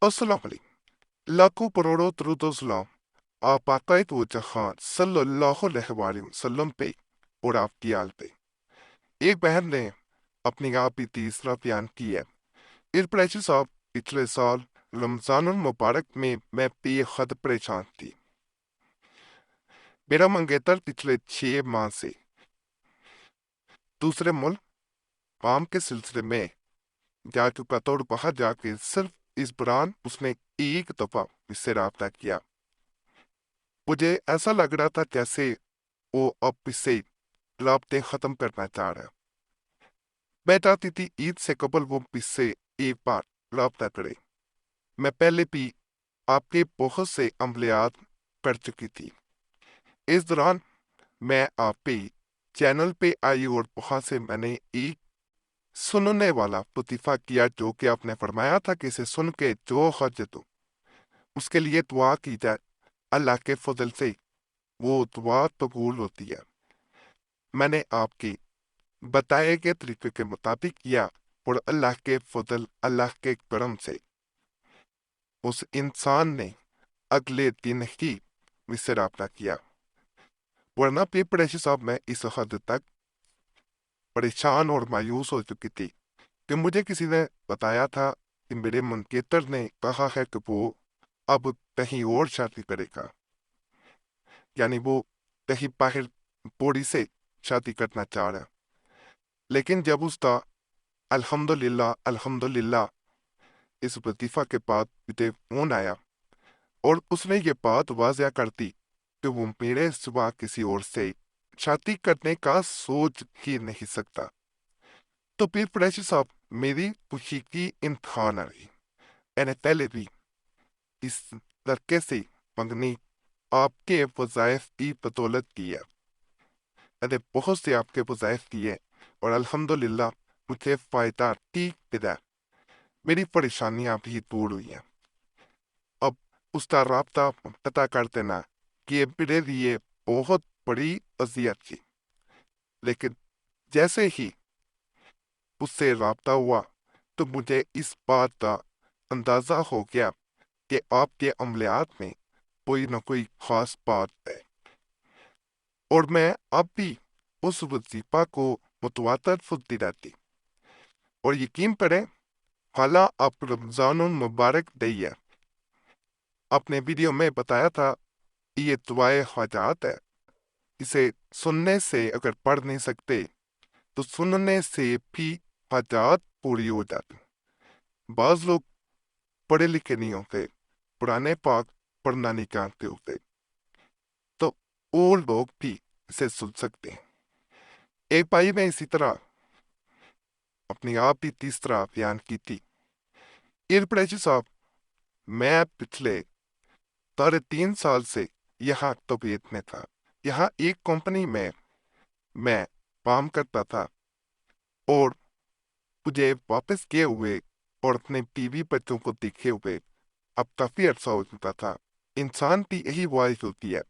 अस्सलाम वालेकुम। लाखों करोड़ों दरूद सलाम आप आकायद वो जहां सल्लल्लाहु अलैहि वसल्लम पे और आपकी आल पे। एक बहन ने अपनी आप ही तीसरा बयान किया। इरपरेशि साहब, पिछले साल रमजानुल मुबारक में मैं बेहद परेशान थी। मेरा मंगेतर पिछले 6 माह से दूसरे मुल्क काम के सिलसिले में जा चुका था और बाहर जाके सिर्फ इस दौरान उसने एक दफा इससे रब्ता किया। मुझे ऐसा लग रहा था जैसे वो अब इससे राब्ते खत्म करना चाह रहा है। मैं चाहती थी ईद से कबल वो इससे एक बार राब्ता करे। मैं पहले भी आपके बहुत से अमलियात कर चुकी थी। इस दौरान मैं आप पे चैनल पे आई और बहुत से मैंने एक सुनने वाला लतीफ़ा किया जो कि आपने फरमाया था कि इसे सुन के जो हज दो उसके लिए दुआ की जाए, अल्लाह के फजल से वो दुआ कबूल होती है। मैंने आपकी बताए गए तरीके के मुताबिक किया और अल्लाह के फजल, अल्लाह के करम से उस इंसान ने अगले दिन ही मुझसे रब्ता किया। वरना पीपड़ेशी साहब मैं इस हद तक परेशान और मायूस हो चुकी थी कि मुझे किसी ने बताया था कि मेरे मुनकेतर ने कहा है कि वो अब कहीं और शादी करेगा, यानी वो कहीं बाहर बोड़ी से शादी करना चाह रहा है। लेकिन जब उसका अल्हम्दुलिल्लाह अल्हम्दुलिल्लाह इस वजीफा के बाद मुझे फोन आया और उसने ये बात वाज़ह कर दी कि वो मेरे सिवा किसी और से शादी करने का सोच ही नहीं सकता, तो फिर कुरैशी साहब मेरी खुशी की इंतहा न रही। मैंने पहले भी इस लड़के से मंगनी आपके वज़ाइफ की बदौलत की है। मैंने बहुत से आपके वज़ाइफ किए और अल्हम्दुलिल्लाह मुझे फ़ायदा ठीक मिला। मेरी परेशानियां भी दूर हुई हैं। अब उसका राब्ता पता कर देना कि ये मेरे लिए बहुत बड़ी अजियत थी। लेकिन जैसे ही उससे राब्ता हुआ तो मुझे इस बात का अंदाज़ा हो गया कि आपके अमलियात में कोई न कोई खास बात है। और मैं अब भी उस वजीफा को मुतवातर सुनती रहती। और यकीन करें, हाला आप रमजान मुबारक दैया अपने वीडियो में बताया था ये दुआए हाजात है। इसे सुनने से अगर पढ़ नहीं सकते तो सुनने से भी हाजात पूरी हो जाती। बाज लोग पढ़े लिखे नहीं होते, पुराने पाक पढ़ना नहीं जानते होते, तो वो लोग भी इसे सुन सकते हैं। एक भाई ने इसी तरह अपनी आप ही तीसरा बयान की थी। इरपड़ेजी साहब, मैं पिछले 3.5 साल से यहाँ तबीयत में था। यहाँ एक कंपनी में मैं काम करता था और मुझे वापस किए हुए और अपने बीवी बच्चों को देखे हुए अब काफी अरसा हो चुका था। इंसान की यही ख्वाहिश होती है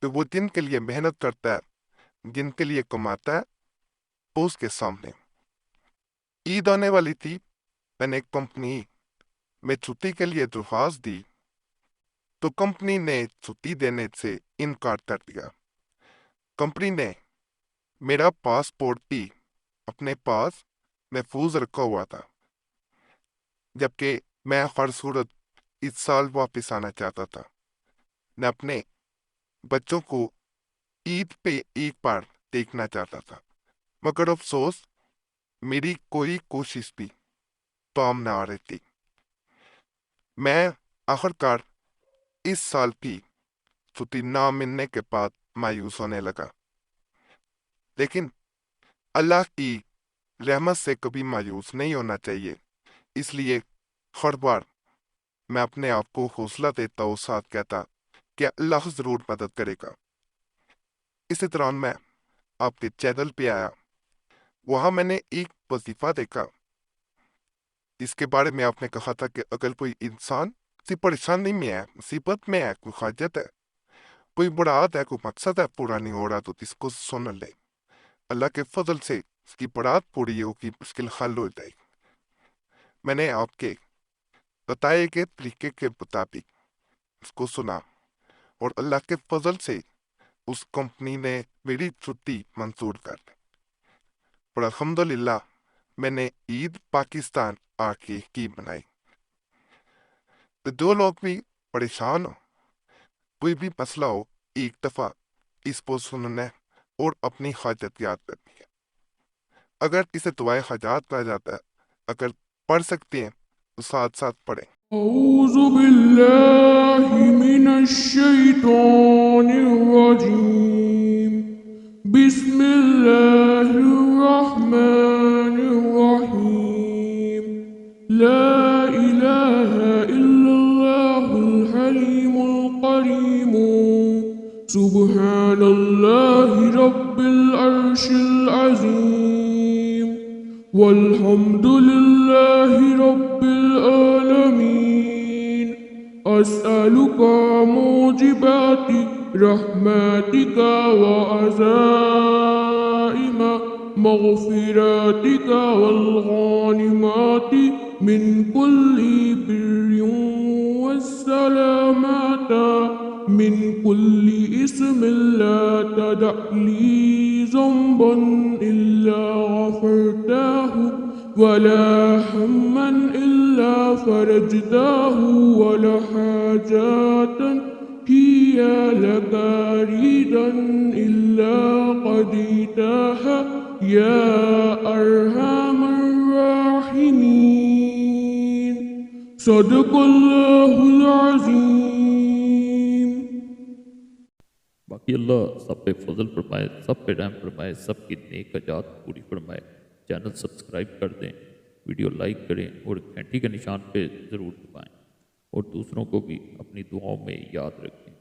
कि वो जिनके लिए मेहनत करता है, जिनके लिए कमाता है, वो उसके सामने। ईद आने वाली थी। मैंने कंपनी में छुट्टी के लिए दरख्वास्त दी तो कंपनी ने छुट्टी देने से इनकार कर दिया। कंपनी ने मेरा पासपोर्ट भी अपने पास महफूज रखा हुआ था, जबकि मैं हर सूरत इस साल वापस आना चाहता था। मैं अपने बच्चों को ईद पे एक बार देखना चाहता था, मगर अफसोस मेरी कोई कोशिश भी काम न आ रही थी। मैं आखिरकार इस साल भी छुट्टी ना मिलने के बाद मायूस होने लगा। लेकिन अल्लाह की रहमत से कभी मायूस नहीं होना चाहिए, इसलिए हर बार मैं अपने आप को हौसला देता और साथ कहता कि अल्लाह जरूर मदद करेगा। इसी दौरान मैं आपके चैनल पे आया। वहां मैंने एक वजीफा देखा जिसके बारे में आपने कहा था कि अगर कोई इंसान किसी परेशानी में है, मुसीबत में है, कोई हाजत है, कोई मुराद है, कोई मकसद है, पूरा नहीं हो रहा, तो इसको सुन ले। अल्लाह के फजल से उसकी मुराद पूरी होगी, मुश्किल हल हो जाएगी। मैंने आपके بتائے گئے طریقے کے مطابق اس کو سنا، اور اللہ کے فضل سے اس کمپنی نے میری چھٹی منظور کر لی، اور الحمدللہ میں نے عید پاکستان آ کے کی منائی۔ تو جو لوگ بھی پریشان ہو، کوئی بھی مسئلہ ہو، ایک دفعہ اس کو سننا ہے اور اپنی حاجت یاد کرنی ہے۔ اگر اسے دعائے حاجات کہا جاتا ہے، اگر پڑھ سکتے ہیں تو ساتھ ساتھ پڑھیں۔ أعوذ بالله من الشيطان الرجيم بسم الله الرحمن الرحيم لا إله إلا الله الحليم القريم سبحان الله رب العرش العظيم والحمد لله رب العالمين أسألك موجبات رحمتك وعزائم مغفراتك والغانمات من كل بر والسلامات من كل اسم لا تدع لي ذنبا إلا غفرته ولا هما إلا فرجته ولا حاجات هي لك ريدا إلا قضيتها يا أرحم الراحمين صدق الله العظيم۔ باقی اللہ سب پہ فضل فرمائے، سب پہ رحم فرمائے، سب کی نیک حاجات پوری فرمائے۔ چینل سبسکرائب کر دیں، ویڈیو لائک کریں اور گھنٹی کے نشان پہ ضرور دبائیں، اور دوسروں کو بھی اپنی دعاؤں میں یاد رکھیں۔